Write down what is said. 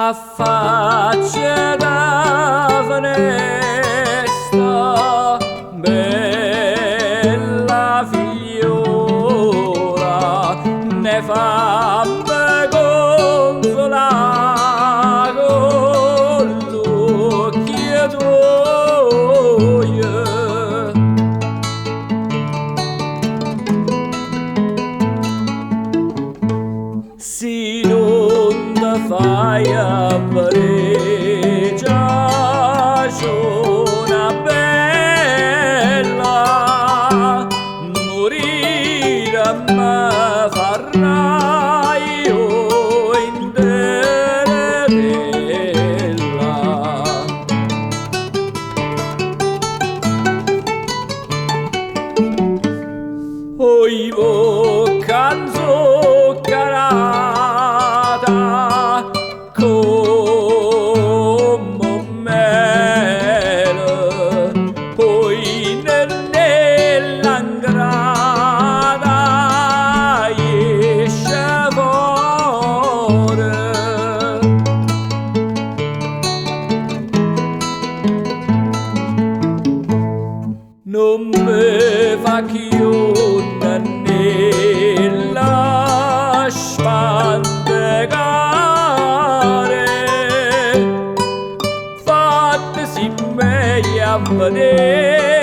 affaccia da finestra, bella figliola, ne fammi consolare con l'occhio tuoi. Se non ti fai avvareggiare, c'è una bella morire mi farai io intera bella. Oi canzo carata come mele, poi nell'angrata esce fuori. Non mi fa chiudere nella spandegare, fate si meglio a vedere